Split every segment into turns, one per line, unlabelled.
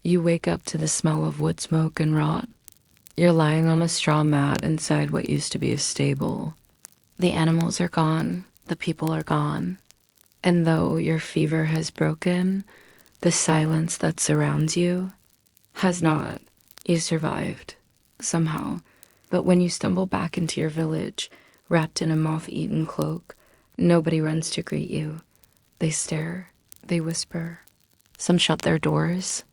You wake up to the smell of wood smoke and rot. You're lying on a straw mat inside what used to be a stable. The animals are gone, the people are gone. And though your fever has broken, the silence that surrounds you has not. You survived, somehow. But when you stumble back into your village, wrapped in a moth-eaten cloak, nobody runs to greet you. They stare, they whisper. Some shut their doors.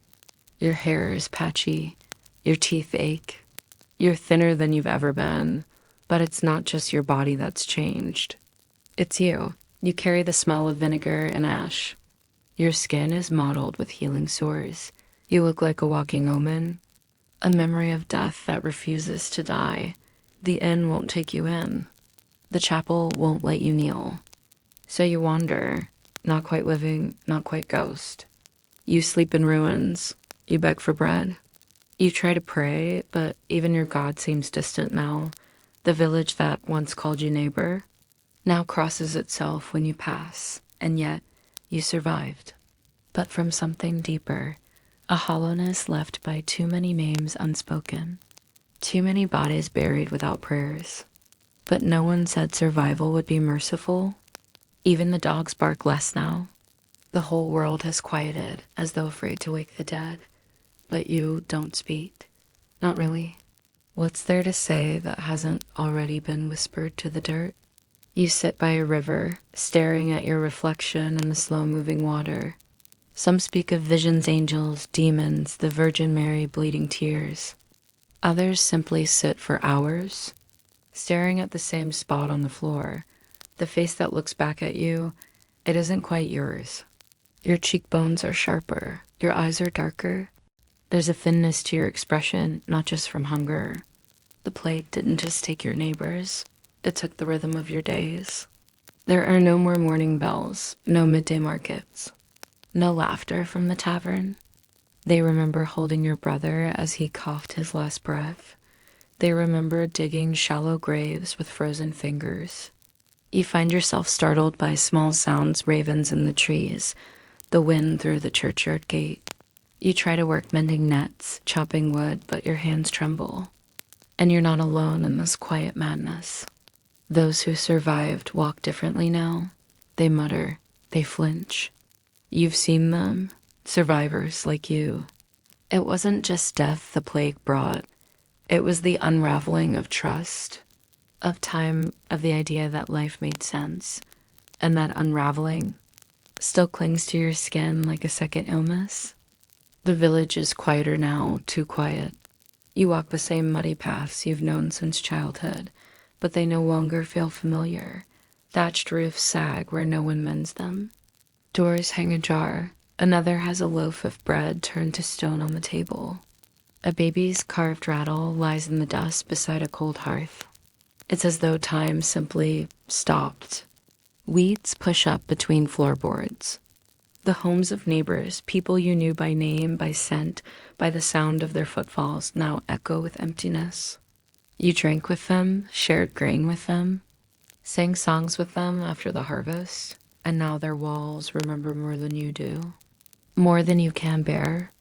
Your hair is patchy, your teeth ache. You're thinner than you've ever been, but it's not just your body that's changed. It's you. You carry the smell of vinegar and ash. Your skin is mottled with healing sores. You look like a walking omen, a memory of death that refuses to die. The inn won't take you in. The chapel won't let you kneel. So you wander, not quite living, not quite ghost. You sleep in ruins. You beg for bread. You try to pray, but even your God seems distant now. The village that once called you neighbor now crosses itself when you pass, and yet you survived. But from something deeper, a hollowness left by too many names unspoken, too many bodies buried without prayers. But no one said survival would be merciful. Even the dogs bark less now. The whole world has quieted, as though afraid to wake the dead. But you don't speak. Not really. What's there to say that hasn't already been whispered to the dirt? You sit by a river, staring at your reflection in the slow-moving water. Some speak of visions, angels, demons, the Virgin Mary bleeding tears. Others simply sit for hours, staring at the same spot on the floor. The face that looks back at you, it isn't quite yours. Your cheekbones are sharper, your eyes are darker. There's a thinness to your expression, not just from hunger. The plague didn't just take your neighbors, it took the rhythm of your days. There are no more morning bells, no midday markets, no laughter from the tavern. They remember holding your brother as he coughed his last breath. They remember digging shallow graves with frozen fingers. You find yourself startled by small sounds, ravens in the trees, the wind through the churchyard gate. You try to work mending nets, chopping wood, but your hands tremble. And you're not alone in this quiet madness. Those who survived walk differently now. They mutter, they flinch. You've seen them, survivors like you. It wasn't just death the plague brought. It was the unraveling of trust, of time, of the idea that life made sense. And that unraveling still clings to your skin like a second illness. The village is quieter now, too quiet. You walk the same muddy paths you've known since childhood, but they no longer feel familiar. Thatched roofs sag where no one mends them. Doors hang ajar. Another has a loaf of bread turned to stone on the table. A baby's carved rattle lies in the dust beside a cold hearth. It's as though time simply stopped. Weeds push up between floorboards. The homes of neighbors, people you knew by name, by scent, by the sound of their footfalls, now echo with emptiness. You drank with them, shared grain with them, sang songs with them after the harvest, and now their walls remember more than you do, more than you can bear.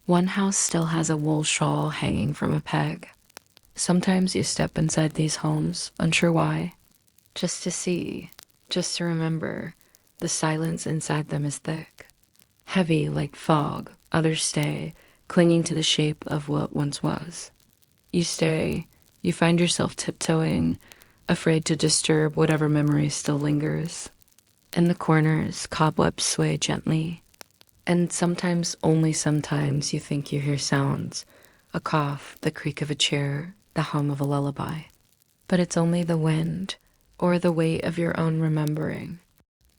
One house still has a wool shawl hanging from a peg. Sometimes you step inside these homes, unsure why, just to see, just to remember. The silence inside them is thick, heavy like fog. Others stay, clinging to the shape of what once was. You stay, you find yourself tiptoeing, afraid to disturb whatever memory still lingers. In the corners, cobwebs sway gently, and sometimes, only sometimes, you think you hear sounds, a cough, the creak of a chair, the hum of a lullaby. But it's only the wind, or the weight of your own remembering.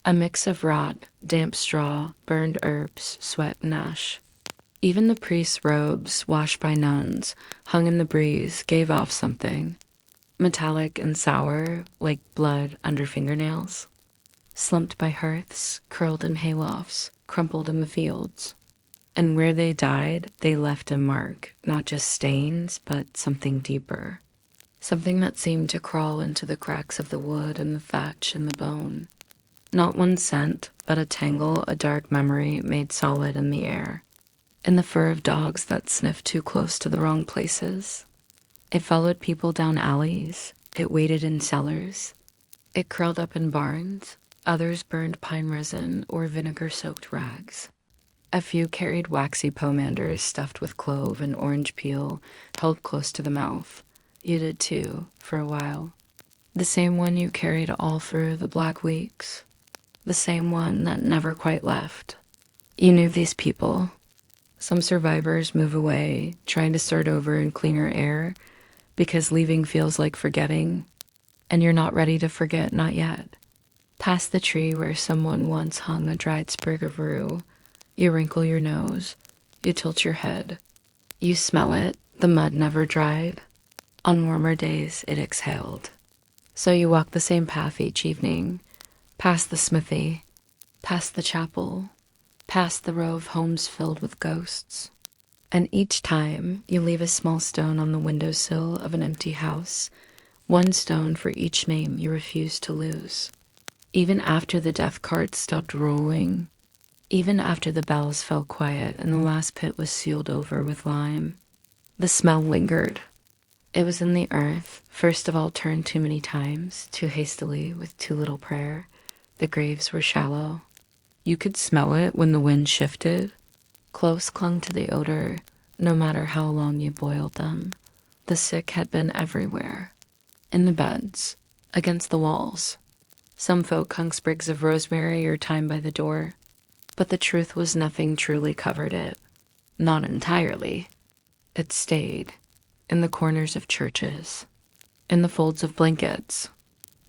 A mix of rot, damp straw, burned herbs, sweat, and ash. Even the priest's robes, washed by nuns, hung in the breeze, gave off something. Metallic and sour, like blood under fingernails. Slumped by hearths, curled in haylofts, crumpled in the fields. And where they died, they left a mark, not just stains, but something deeper. Something that seemed to crawl into the cracks of the wood and the thatch and the bone. Not one scent, but a tangle, a dark memory made solid in the air. and the fur of dogs that sniffed too close to the wrong places. It followed people down alleys. It waited in cellars. It curled up in barns. Others burned pine resin or vinegar-soaked rags. A few carried waxy pomanders stuffed with clove and orange peel held close to the mouth. You did too, for a while. The same one you carried all through the black weeks. The same one that never quite left. You knew these people. Some survivors move away, trying to start over in cleaner air, because leaving feels like forgetting, and you're not ready to forget, not yet. Past the tree where someone once hung a dried sprig of rue, you wrinkle your nose, you tilt your head. You smell it, the mud never dried. On warmer days, it exhaled. So you walk the same path each evening, past the smithy, past the chapel, past the row of homes filled with ghosts. And each time, you leave a small stone on the windowsill of an empty house, one stone for each name you refuse to lose. Even after the death carts stopped rolling, even after the bells fell quiet and the last pit was sealed over with lime, the smell lingered. It was in the earth, first of all turned too many times, too hastily, with too little prayer. The graves were shallow. You could smell it when the wind shifted. Clothes clung to the odor, no matter how long you boiled them. The sick had been everywhere. In the beds, against the walls. Some folk hung sprigs of rosemary or thyme by the door. But the truth was nothing truly covered it. Not entirely. It stayed. In the corners of churches. In the folds of blankets.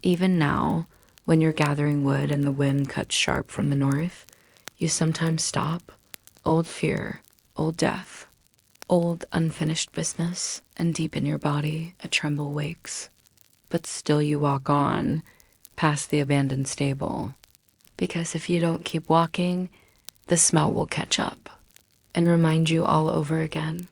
Even now, when you're gathering wood and the wind cuts sharp from the north, you sometimes stop. Old fear, old death, old unfinished business, and deep in your body a tremble wakes. But still you walk on, past the abandoned stable. Because if you don't keep walking, the smell will catch up and remind you all over again.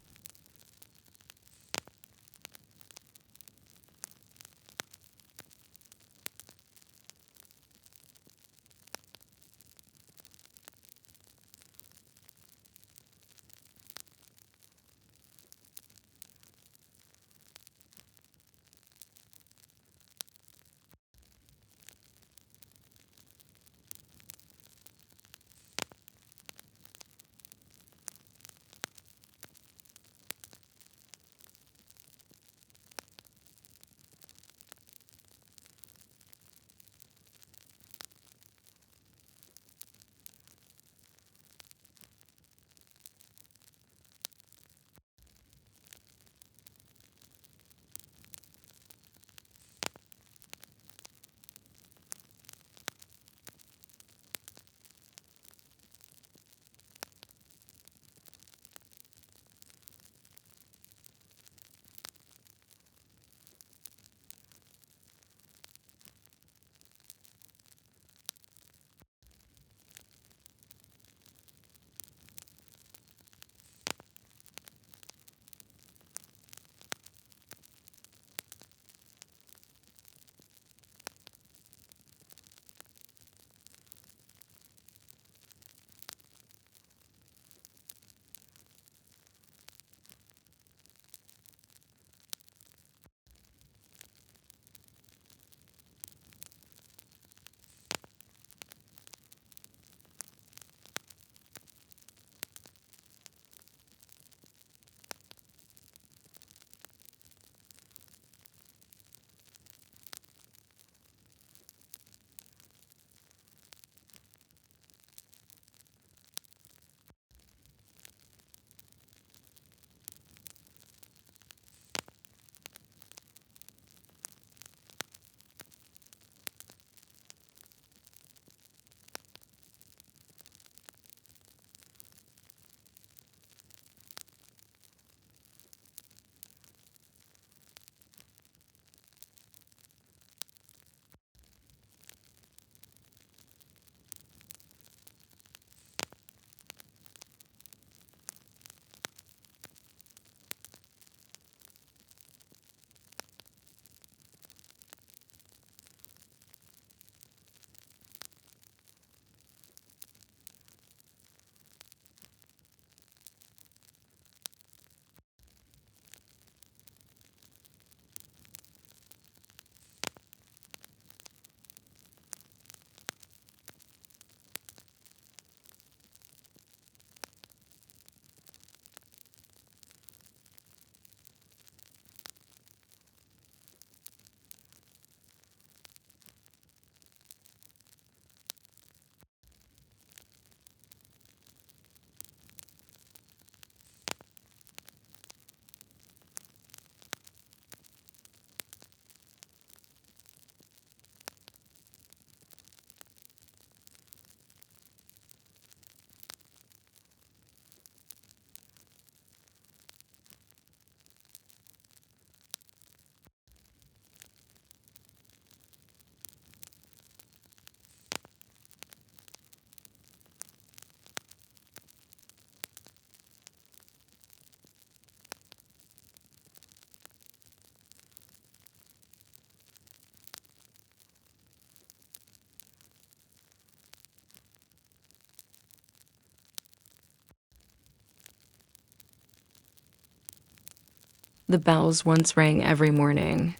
The bells once rang every morning,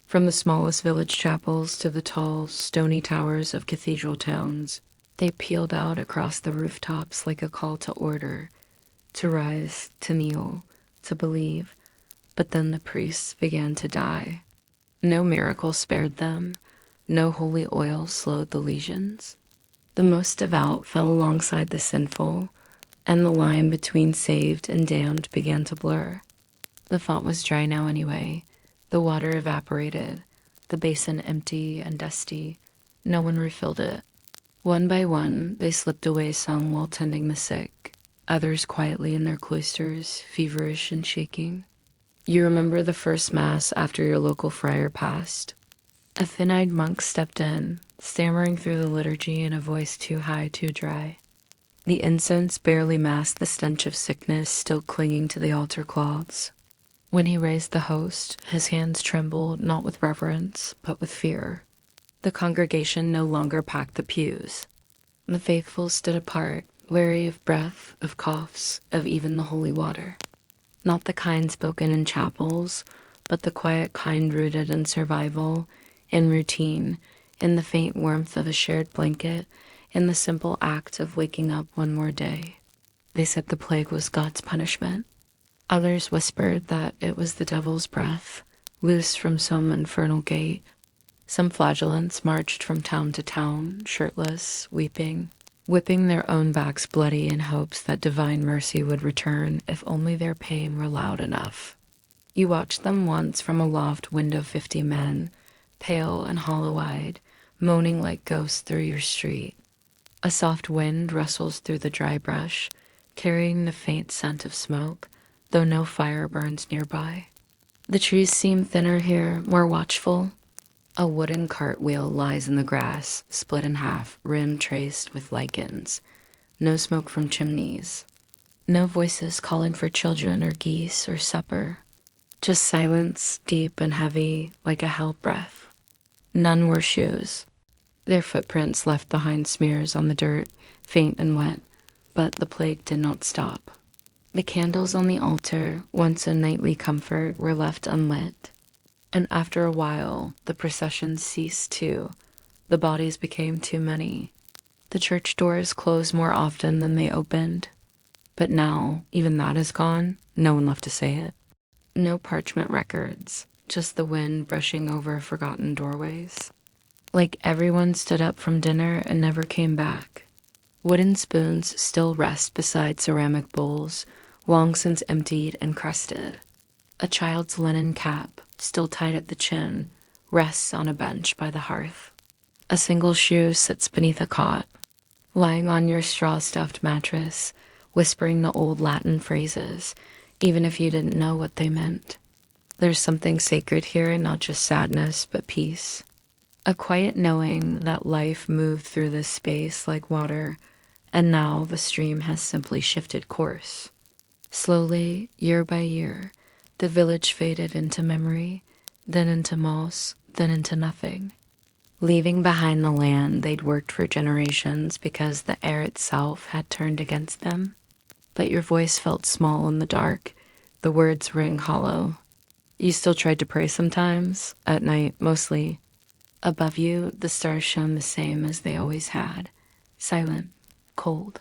from the smallest village chapels to the tall, stony towers of cathedral towns. They pealed out across the rooftops like a call to order, to rise, to kneel, to believe. But then the priests began to die. No miracle spared them. No holy oil slowed the lesions. The most devout fell alongside the sinful, and the line between saved and damned began to blur. The font was dry now anyway. The water evaporated, the basin empty and dusty. No one refilled it. One by one, they slipped away, some while tending the sick, others quietly in their cloisters, feverish and shaking. You remember the first mass after your local friar passed. A thin-eyed monk stepped in, stammering through the liturgy in a voice too high, too dry. The incense barely masked the stench of sickness still clinging to the altar cloths. When he raised the host, his hands trembled not with reverence, but with fear. The congregation no longer packed the pews. The faithful stood apart, wary of breath, of coughs, of even the holy water. Not the kind spoken in chapels, but the quiet kind rooted in survival, in routine, in the faint warmth of a shared blanket, in the simple act of waking up one more day. They said the plague was God's punishment. Others whispered that it was the devil's breath, loose from some infernal gate. Some flagellants marched from town to town, shirtless, weeping, whipping their own backs bloody in hopes that divine mercy would return if only their pain were loud enough. You watched them once from a loft window, 50 men, pale and hollow-eyed, moaning like ghosts through your street. A soft wind rustles through the dry brush, carrying the faint scent of smoke, though no fire burns nearby. The trees seem thinner here, more watchful. A wooden cartwheel lies in the grass, split in half, rim traced with lichens. No smoke from chimneys. No voices calling for children or geese or supper. Just silence, deep and heavy, like a hell breath. None wore shoes. Their footprints left behind smears on the dirt, faint and wet, but the plague did not stop. The candles on the altar, once a nightly comfort, were left unlit. And after a while, the processions ceased too. The bodies became too many. The church doors closed more often than they opened. But now, even that is gone. No one left to say it. No parchment records, just the wind brushing over forgotten doorways. Like everyone stood up from dinner and never came back. Wooden spoons still rest beside ceramic bowls, long since emptied and crusted. A child's linen cap, still tied at the chin, rests on a bench by the hearth. A single shoe sits beneath a cot, lying on your straw-stuffed mattress, whispering the old Latin phrases, even if you didn't know what they meant. There's something sacred here, not just sadness, but peace. A quiet knowing that life moved through this space like water, and now the stream has simply shifted course. Slowly, year by year, the village faded into memory, then into moss, then into nothing, leaving behind the land they'd worked for generations because the air itself had turned against them. But your voice felt small in the dark, the words rang hollow. You still tried to pray sometimes, at night mostly. Above you, the stars shone the same as they always had, silent, cold,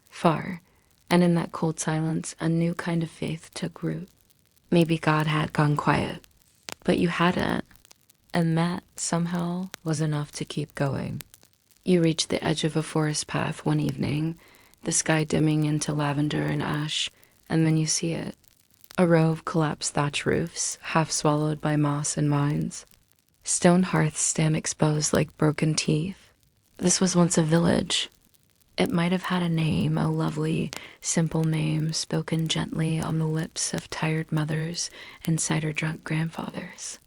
far, and in that cold silence, a new kind of faith took root. Maybe God had gone quiet, but you hadn't, and that, somehow, was enough to keep going. You reached the edge of a forest path one evening, the sky dimming into lavender and ash, and then you see it. A row of collapsed thatch roofs, half swallowed by moss and vines. Stone hearths stand exposed like broken teeth. This was once a village. It might have had a name, a lovely, simple name spoken gently on the lips of tired mothers and cider-drunk grandfathers.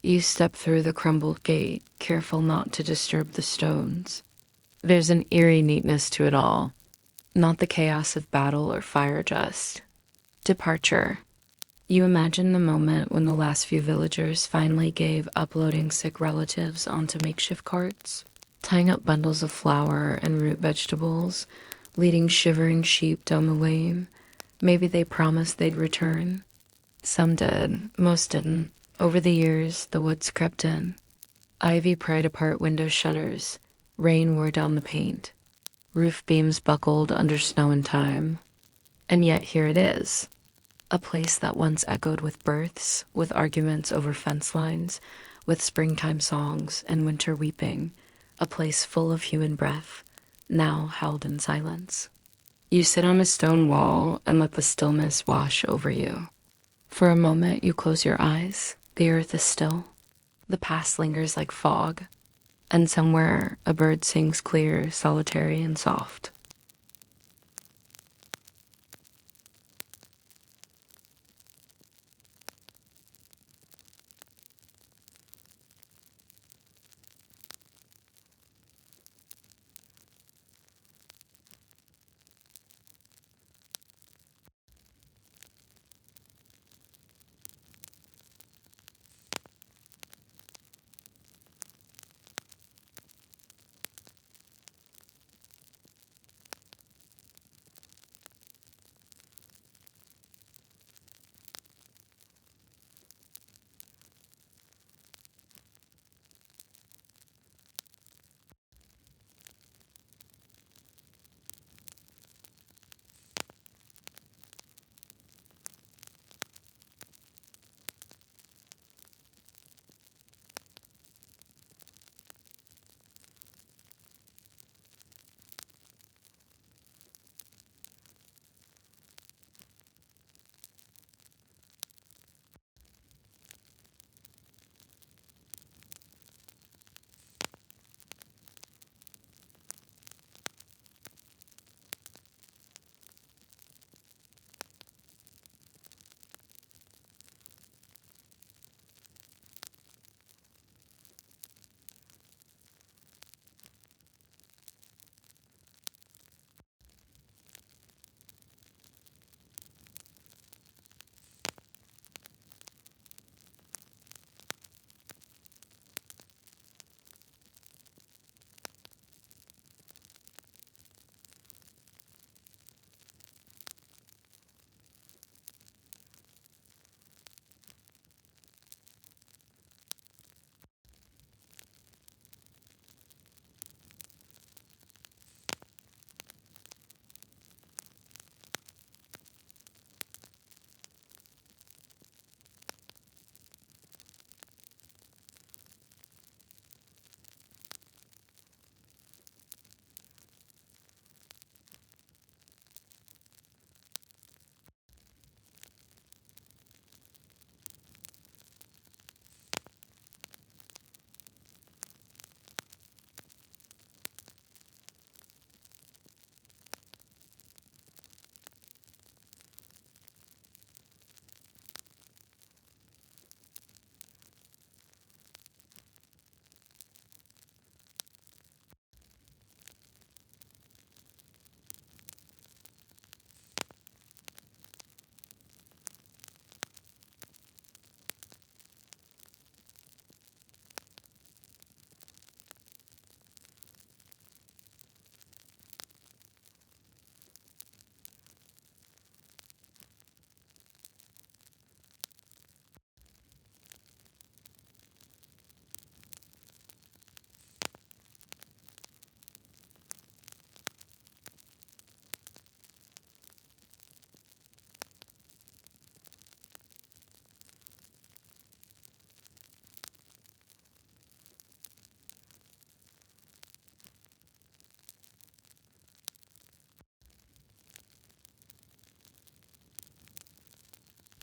You step through the crumbled gate, careful not to disturb the stones. There's an eerie neatness to it all, not the chaos of battle or fire, just departure. You imagine the moment when the last few villagers finally gave uploading sick relatives onto makeshift carts, tying up bundles of flour and root vegetables, leading shivering sheep down the lane. Maybe they promised they'd return. Some did, most didn't. Over the years, the woods crept in. Ivy pried apart window shutters. Rain wore down the paint. Roof beams buckled under snow and time. And yet here it is. A place that once echoed with births, with arguments over fence lines, with springtime songs and winter weeping. A place full of human breath, now held in silence. You sit on a stone wall and let the stillness wash over you. For a moment, you close your eyes. The earth is still. The past lingers like fog. And somewhere, a bird sings clear, solitary, and soft.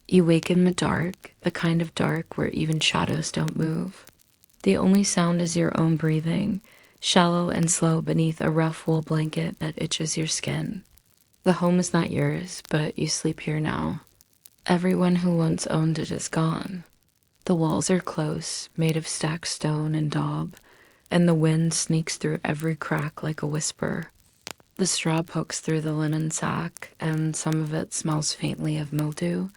You wake in the dark, the kind of dark where even shadows don't move. The only sound is your own breathing, shallow and slow beneath a rough wool blanket that itches your skin. The home is not yours, but you sleep here now. Everyone who once owned it is gone. The walls are close, made of stacked stone and daub, and the wind sneaks through every crack like a whisper. The straw pokes through the linen sack, and some of it smells faintly of mildew,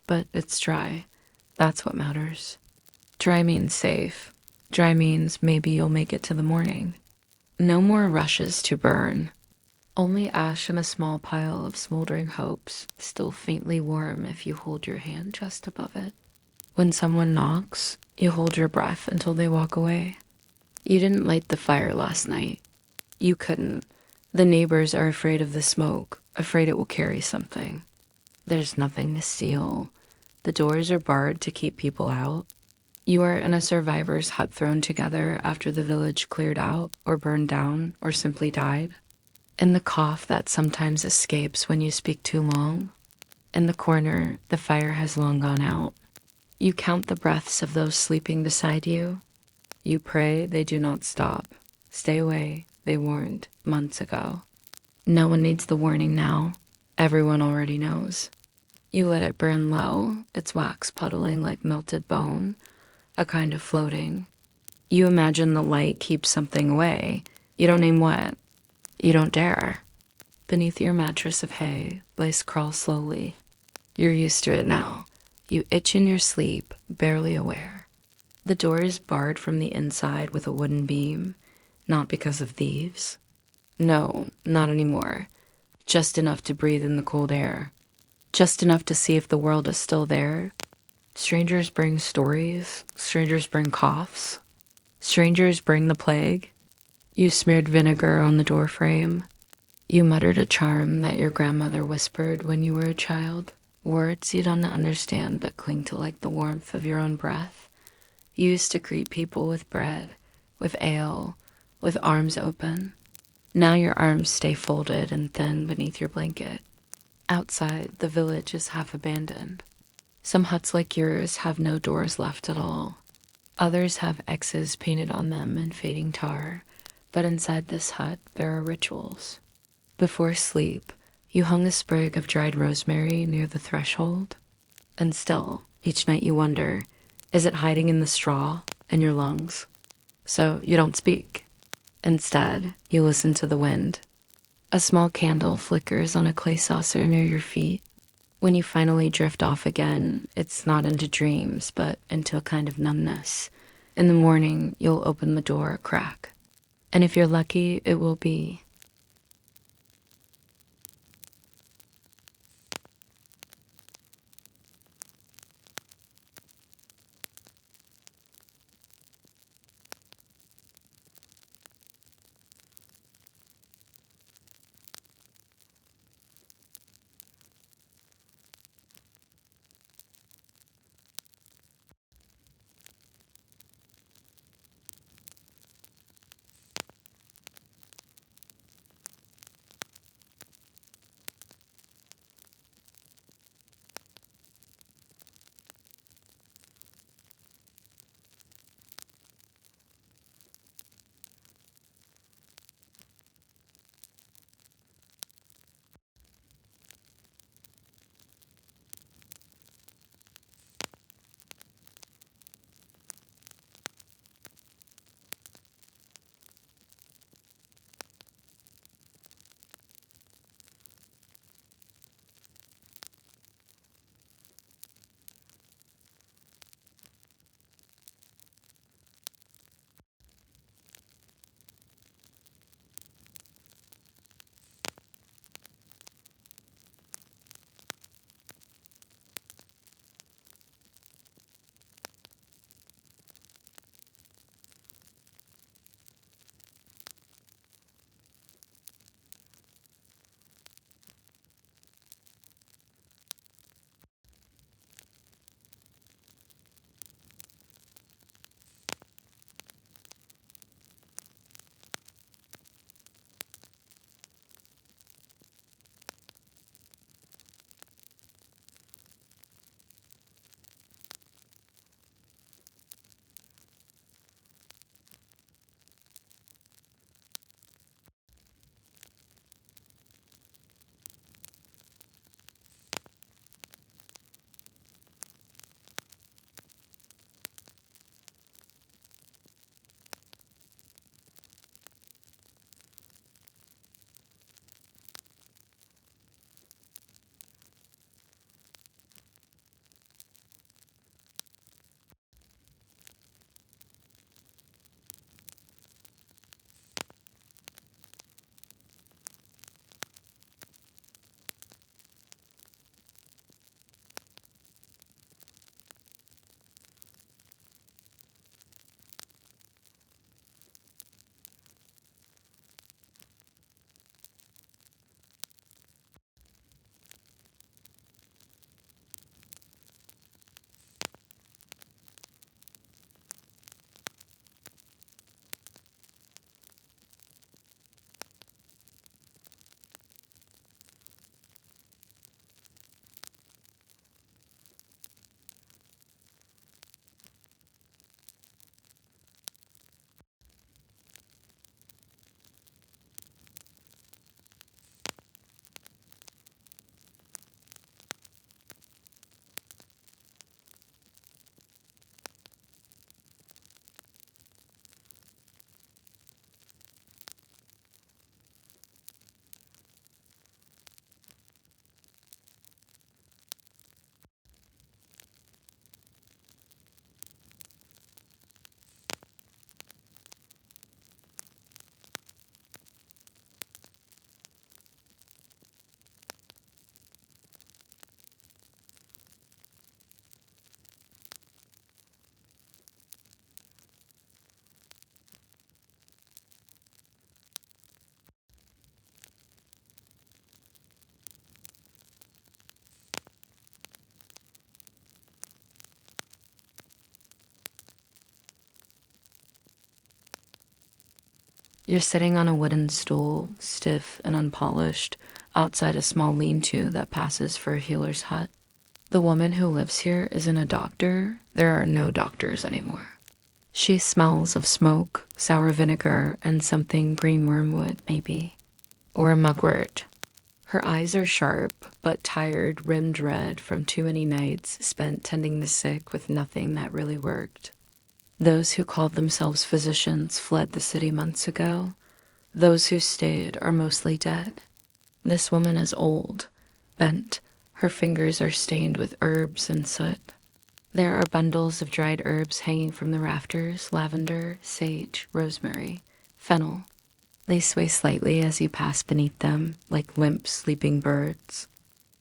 but it's dry. That's what matters. Dry means safe. Dry means maybe you'll make it to the morning. No more rushes to burn. Only ash and a small pile of smoldering hopes, still faintly warm if you hold your hand just above it. When someone knocks, you hold your breath until they walk away. You didn't light the fire last night. You couldn't. The neighbors are afraid of the smoke, afraid it will carry something. There's nothing to steal. The doors are barred to keep people out. You are in a survivor's hut thrown together after the village cleared out, or burned down, or simply died. In the cough that sometimes escapes when you speak too long. In the corner, the fire has long gone out. You count the breaths of those sleeping beside you. You pray they do not stop. Stay away, they warned months ago. No one needs the warning now. Everyone already knows. You let it burn low, its wax puddling like melted bone, a kind of floating. You imagine the light keeps something away. You don't name what. You don't dare. Beneath your mattress of hay, lice crawl slowly. You're used to it now. You itch in your sleep, barely aware. The door is barred from the inside with a wooden beam, not because of thieves. No, not anymore. Just enough to breathe in the cold air. Just enough to see if the world is still there. Strangers bring stories. Strangers bring coughs. Strangers bring the plague. You smeared vinegar on the doorframe. You muttered a charm that your grandmother whispered when you were a child. Words you don't understand but cling to like the warmth of your own breath. You used to greet people with bread, with ale, with arms open. Now your arms stay folded and thin beneath your blanket. Outside, the village is half abandoned. Some huts like yours have no doors left at all. Others have X's painted on them in fading tar. But inside this hut, there are rituals. Before sleep, you hung a sprig of dried rosemary near the threshold. And still, each night you wonder, is it hiding in the straw, in your lungs? So you don't speak. Instead, you listen to the wind. A small candle flickers on a clay saucer near your feet. When you finally drift off again, it's not into dreams, but into a kind of numbness. In the morning, you'll open the door a crack. And if you're lucky, it will be. You're sitting on a wooden stool, stiff and unpolished, outside a small lean-to that passes for a healer's hut. The woman who lives here isn't a doctor. There are no doctors anymore. She smells of smoke, sour vinegar, and something green wormwood, maybe. Or a mugwort. Her eyes are sharp, but tired, rimmed red from too many nights spent tending the sick with nothing that really worked. Those who called themselves physicians fled the city months ago. Those who stayed are mostly dead. This woman is old, bent. Her fingers are stained with herbs and soot. There are bundles of dried herbs hanging from the rafters: lavender, sage, rosemary, fennel. They sway slightly as you pass beneath them, like limp, sleeping birds.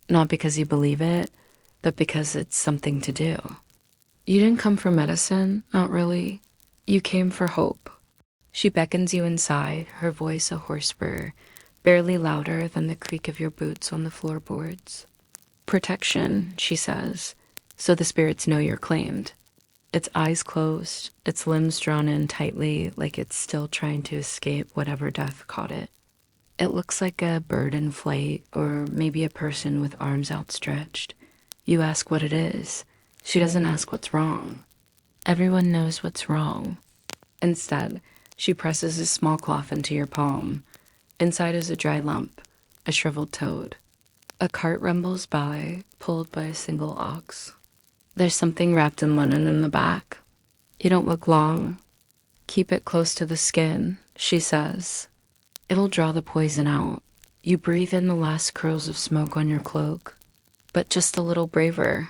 Not because you believe it, but because it's something to do. You didn't come for medicine, not really. You came for hope. She beckons you inside, her voice a hoarse burr, barely louder than the creak of your boots on the floorboards. Protection, she says, so the spirits know you're claimed. Its eyes closed, its limbs drawn in tightly like it's still trying to escape whatever death caught it. It looks like a bird in flight, or maybe a person with arms outstretched. You ask what it is. She doesn't ask what's wrong. Everyone knows what's wrong. Instead, she presses a small cloth into your palm. Inside is a dry lump, a shriveled toad. A cart rumbles by, pulled by a single ox. There's something wrapped in linen in the back. You don't look long. Keep it close to the skin, she says. It'll draw the poison out. You breathe in the last curls of smoke on your cloak, but just a little braver.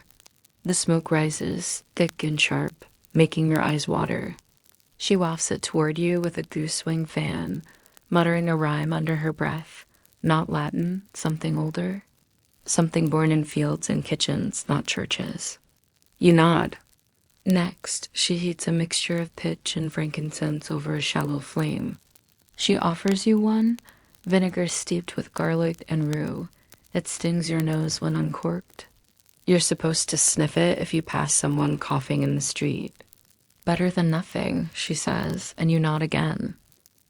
The smoke rises, thick and sharp, making your eyes water. She wafts it toward you with a goose-wing fan, muttering a rhyme under her breath. Not Latin, something older. Something born in fields and kitchens, not churches. You nod. Next, she heats a mixture of pitch and frankincense over a shallow flame. She offers you one, vinegar steeped with garlic and rue. It stings your nose when uncorked. You're supposed to sniff it if you pass someone coughing in the street. Better than nothing, she says, and you nod again.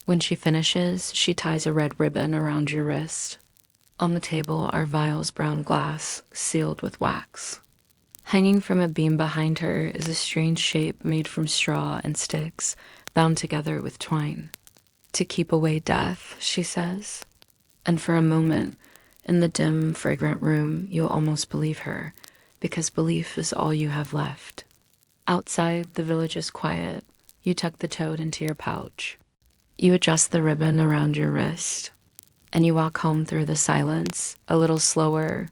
When she finishes, she ties a red ribbon around your wrist. On the table are vials brown glass, sealed with wax. Hanging from a beam behind her is a strange shape made from straw and sticks, bound together with twine. To keep away death, she says. And for a moment, in the dim, fragrant room, you'll almost believe her, because belief is all you have left. Outside, the village is quiet. You tuck the toad into your pouch. You adjust the ribbon around your wrist, and you walk home through the silence, a little slower.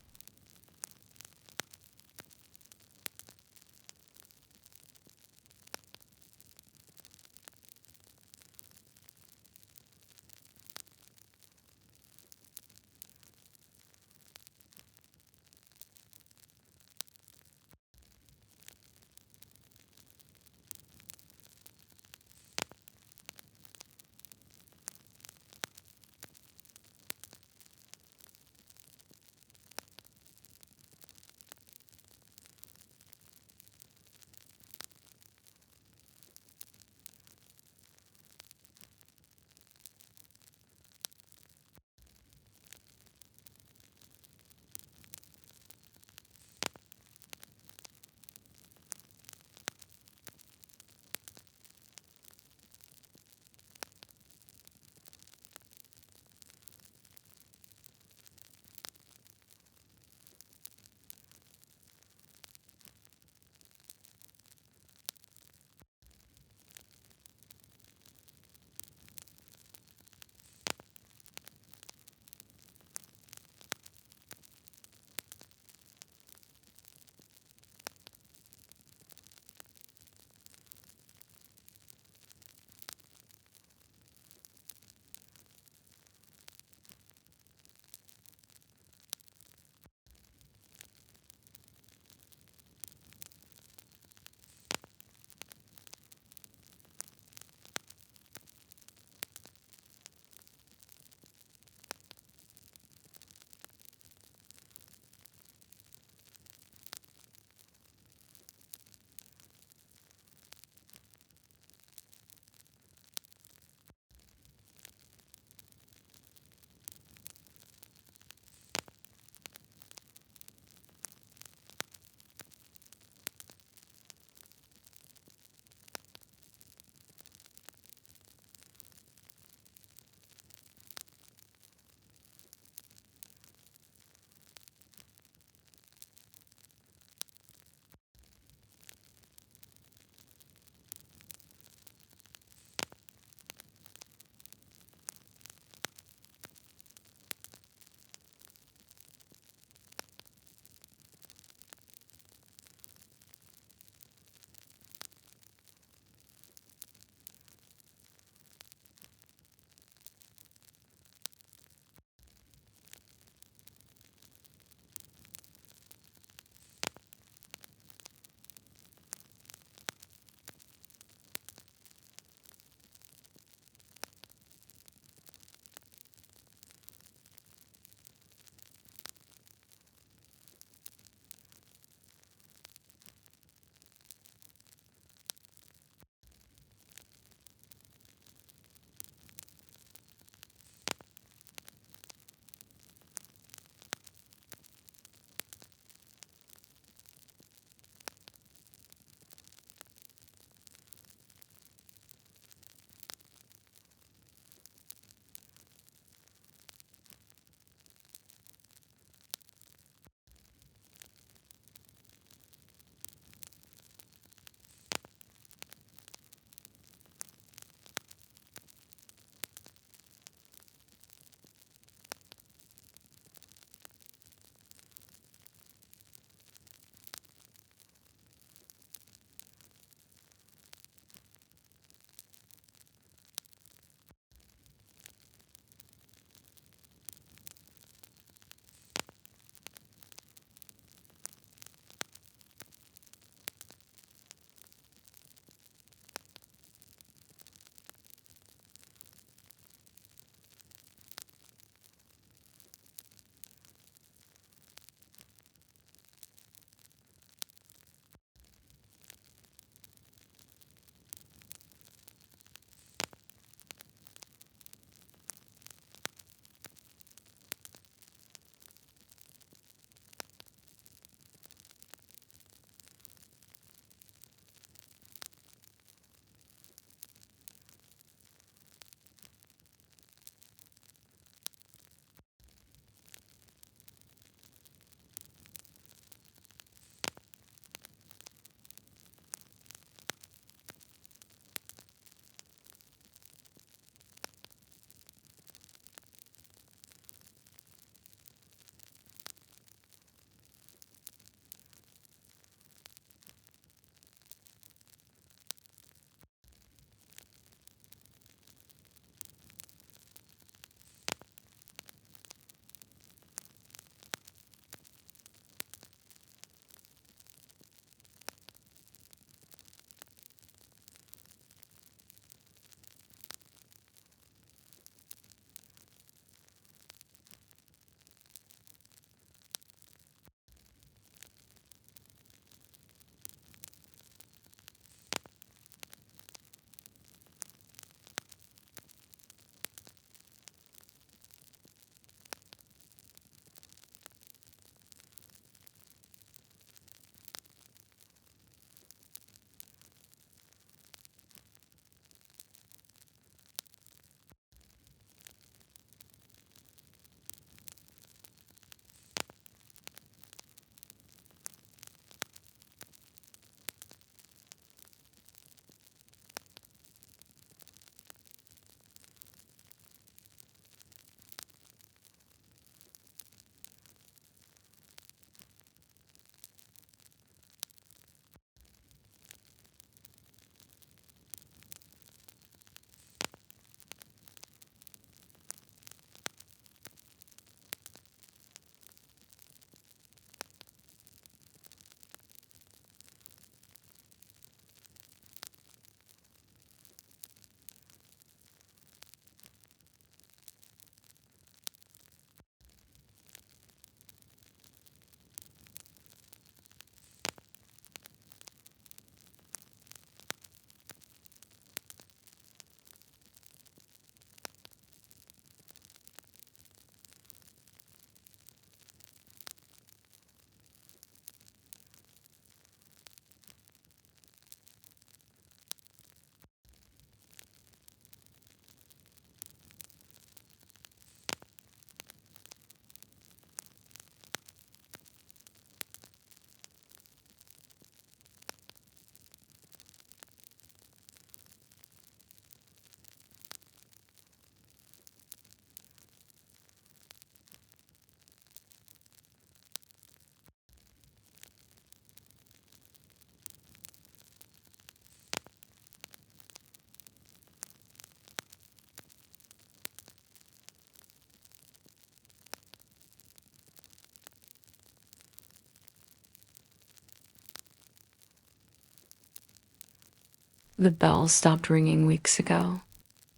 The bell stopped ringing weeks ago,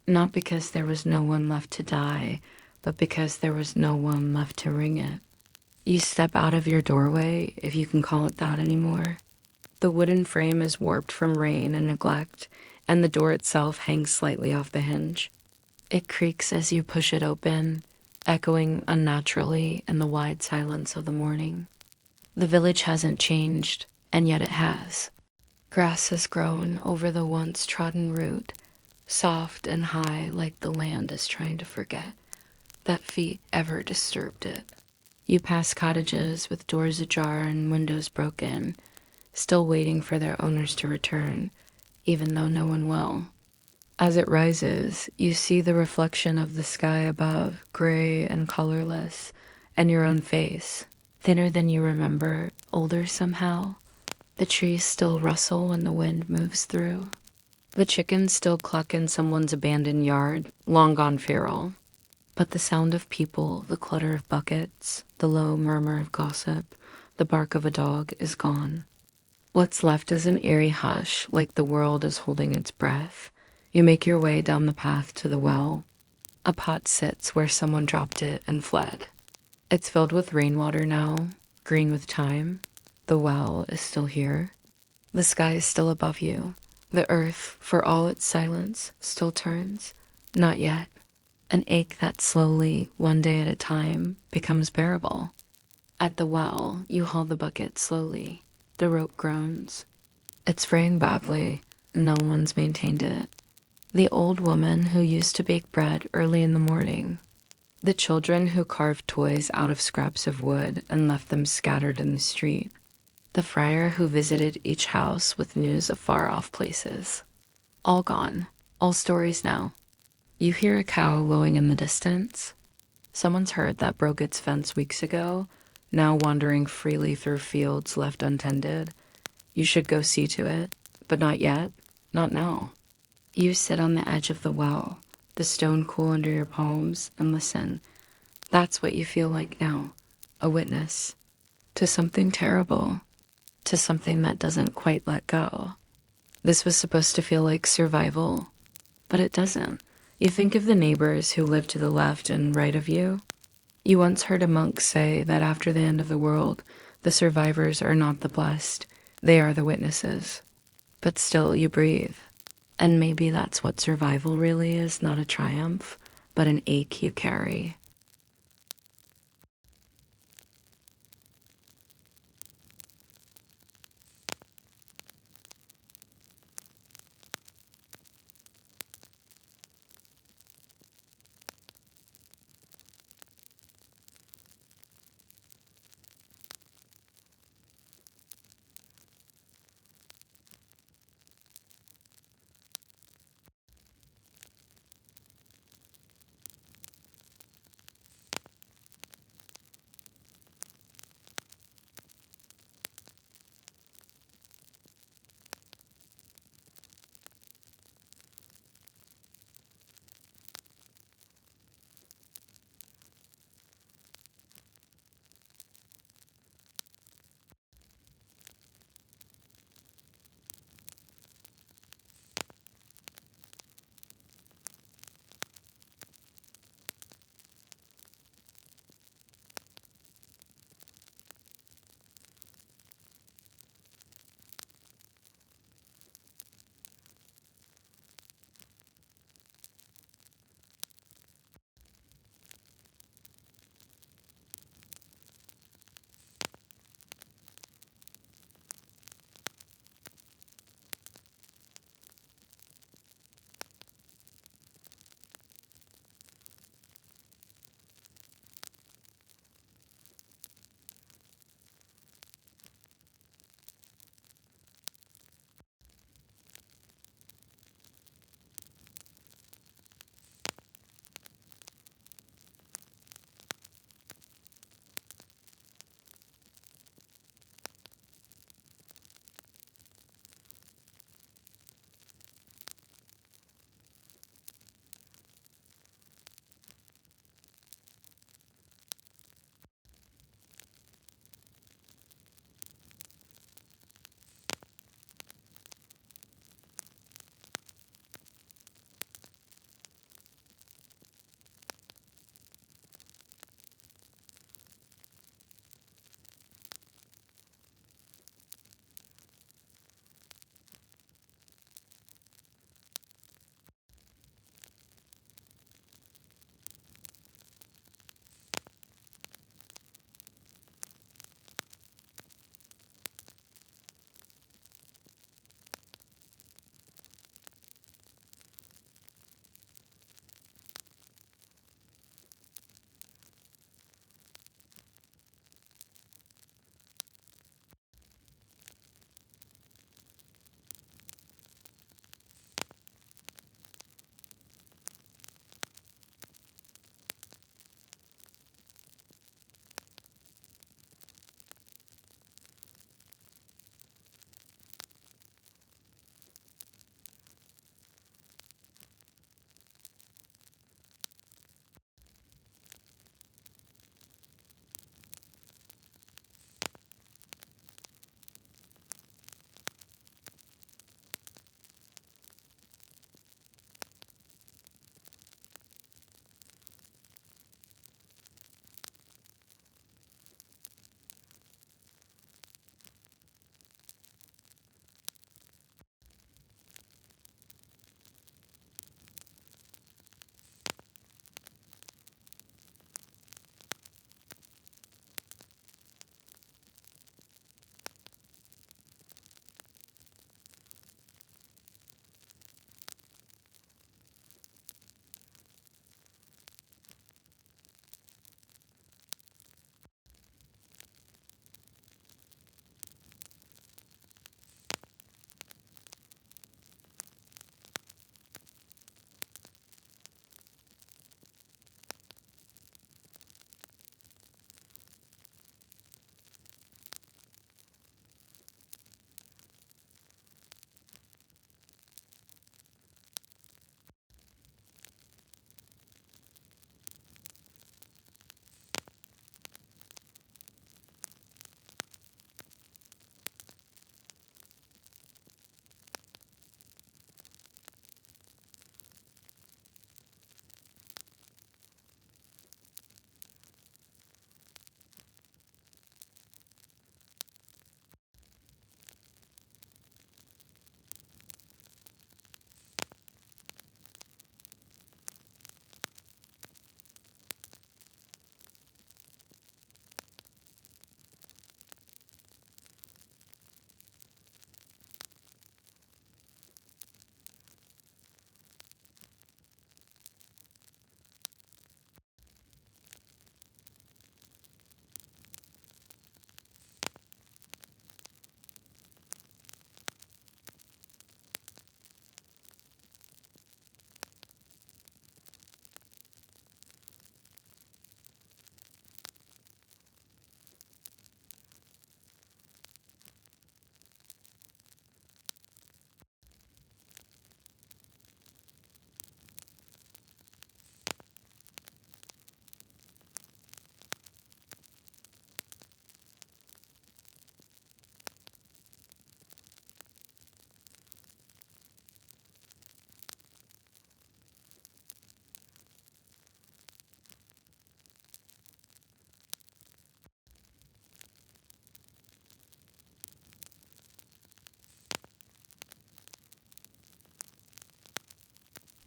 not because there was no one left to die, but because there was no one left to ring it. You step out of your doorway, if you can call it that anymore. The wooden frame is warped from rain and neglect, and the door itself hangs slightly off the hinge. It creaks as you push it open, echoing unnaturally in the wide silence of the morning. The village hasn't changed, and yet it has. Grass has grown over the once trodden route, soft and high like the land is trying to forget that feet ever disturbed it. You pass cottages with doors ajar and windows broken, still waiting for their owners to return, even though no one will. As it rises, you see the reflection of the sky above, gray and colorless, and your own face, thinner than you remember, older somehow. The trees still rustle when the wind moves through. The chickens still cluck in someone's abandoned yard, long gone feral. But the sound of people, the clutter of buckets, the low murmur of gossip, the bark of a dog is gone. What's left is an eerie hush, like the world is holding its breath. You make your way down the path to the well. A pot sits where someone dropped it and fled. It's filled with rainwater now, green with time. The well is still here. The sky is still above you. The earth, for all its silence, still turns. Not yet. An ache that slowly, one day at a time, becomes bearable. At the well, you haul the bucket slowly. The rope groans. It's fraying badly. No one's maintained it. The old woman who used to bake bread early in the morning. The children who carved toys out of scraps of wood and left them scattered in the street. The friar who visited each house with news of far-off places. All gone. All stories now. You hear a cow lowing in the distance. Someone's herd that broke its fence weeks ago, now wandering freely through fields left untended. You should go see to it, but not yet, not now. You sit on the edge of the well, the stone cool under your palms, and listen. That's what you feel like now, a witness to something terrible, to something that doesn't quite let go. This was supposed to feel like survival, but it doesn't. You think of the neighbors who live to the left and right of you. You once heard a monk say that after the end of the world, the survivors are not the blessed, they are the witnesses. But still, you breathe. And maybe that's what survival really is, not a triumph, but an ache you carry.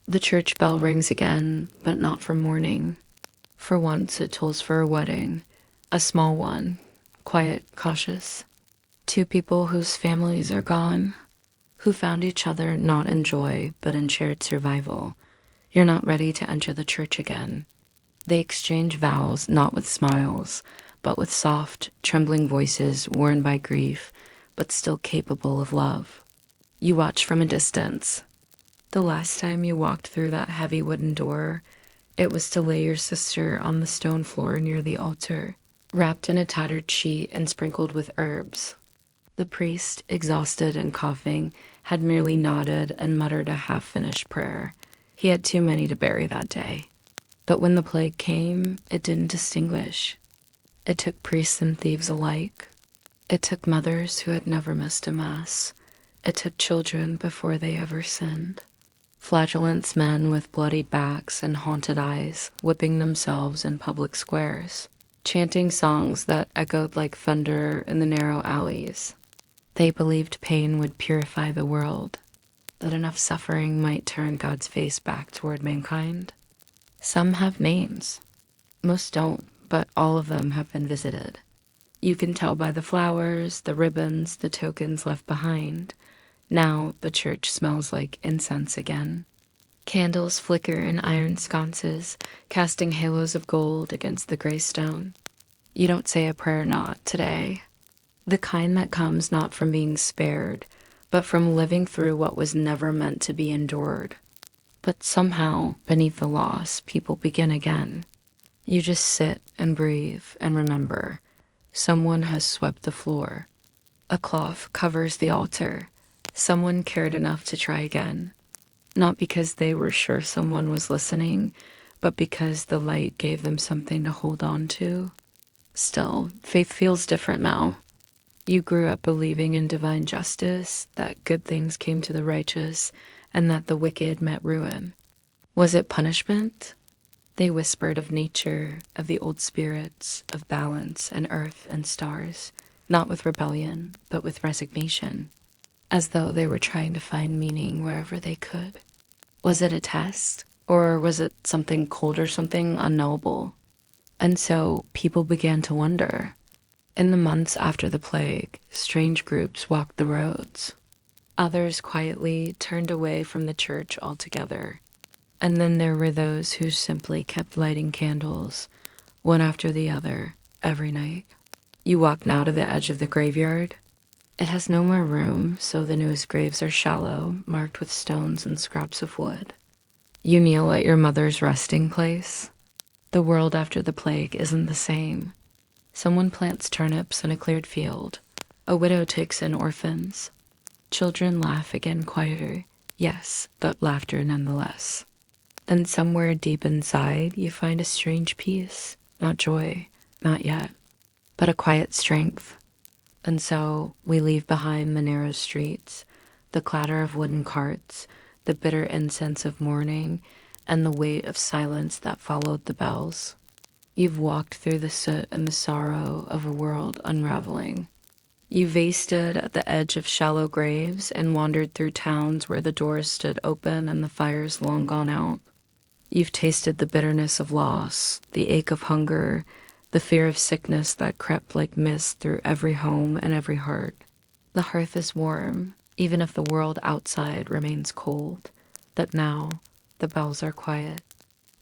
The church bell rings again, but not for mourning. For once it tolls for a wedding, a small one, quiet, cautious. Two people whose families are gone, who found each other not in joy, but in shared survival. You're not ready to enter the church again. They exchange vows not with smiles, but with soft, trembling voices worn by grief, but still capable of love. You watch from a distance. The last time you walked through that heavy wooden door, it was to lay your sister on the stone floor near the altar, wrapped in a tattered sheet and sprinkled with herbs. The priest, exhausted and coughing, had merely nodded and muttered a half-finished prayer. He had too many to bury that day. But when the plague came, it didn't distinguish. It took priests and thieves alike. It took mothers who had never missed a mass. It took children before they ever sinned. Flagellants men with bloody backs and haunted eyes, whipping themselves in public squares, chanting songs that echoed like thunder in the narrow alleys. They believed pain would purify the world, that enough suffering might turn God's face back toward mankind. Some have names. Most don't, but all of them have been visited. You can tell by the flowers, the ribbons, the tokens left behind. Now the church smells like incense again. Candles flicker in iron sconces, casting halos of gold against the gray stone. You don't say a prayer not today. The kind that comes not from being spared, but from living through what was never meant to be endured. But somehow, beneath the loss, people begin again. You just sit and breathe and remember. Someone has swept the floor. A cloth covers the altar. Someone cared enough to try again. Not because they were sure someone was listening, but because the light gave them something to hold on to. Still, faith feels different now. You grew up believing in divine justice, that good things came to the righteous, and that the wicked met ruin. Was it punishment? They whispered of nature, of the old spirits, of balance and earth and stars, not with rebellion, but with resignation, as though they were trying to find meaning wherever they could. Was it a test, or was it something cold or something unknowable? And so people began to wonder. In the months after the plague, strange groups walked the roads. Others quietly turned away from the church altogether. And then there were those who simply kept lighting candles, one after the other, every night. You walk now to the edge of the graveyard. It has no more room, so the newest graves are shallow, marked with stones and scraps of wood. You kneel at your mother's resting place. The world after the plague isn't the same. Someone plants turnips in a cleared field. A widow takes in orphans. Children laugh again quieter, yes, but laughter nonetheless. Then somewhere deep inside, you find a strange peace, not joy, not yet, but a quiet strength. And so we leave behind the narrow streets, the clatter of wooden carts, the bitter incense of mourning, and the weight of silence that followed the bells. You've walked through the soot and the sorrow of a world unraveling. You vasted at the edge of shallow graves and wandered through towns where the doors stood open and the fires long gone out. You've tasted the bitterness of loss, the ache of hunger, the fear of sickness that crept like mist through every home and every heart. The hearth is warm, even if the world outside remains cold. But now, the bells are quiet.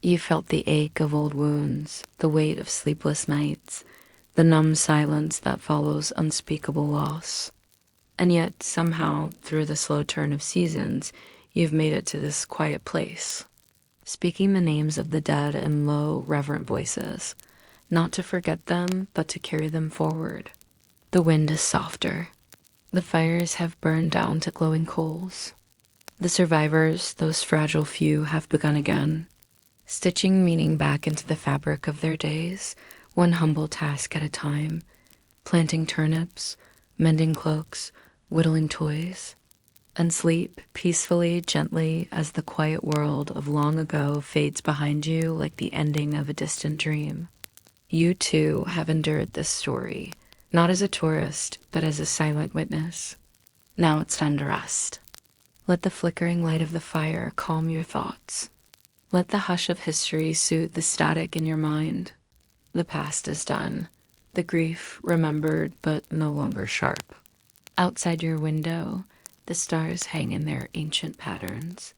You felt the ache of old wounds, the weight of sleepless nights, the numb silence that follows unspeakable loss. And yet, somehow, through the slow turn of seasons, you've made it to this quiet place, speaking the names of the dead in low, reverent voices, not to forget them, but to carry them forward. The wind is softer. The fires have burned down to glowing coals. The survivors, those fragile few, have begun again, stitching meaning back into the fabric of their days, one humble task at a time, planting turnips, mending cloaks, whittling toys, and sleep peacefully, gently, as the quiet world of long ago fades behind you like the ending of a distant dream. You too have endured this story, not as a tourist, but as a silent witness. Now it's time to rest. Let the flickering light of the fire calm your thoughts. Let the hush of history soothe the static in your mind. The past is done. The grief remembered but no longer sharp. Outside your window, the stars hang in their ancient patterns.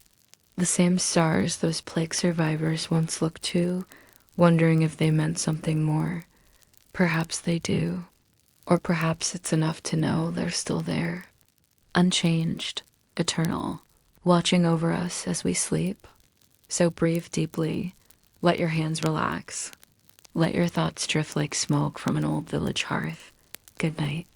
The same stars those plague survivors once looked to, wondering if they meant something more. Perhaps they do. Or perhaps it's enough to know they're still there. Unchanged, eternal, watching over us as we sleep. So breathe deeply. Let your hands relax. Let your thoughts drift like smoke from an old village hearth. Good night.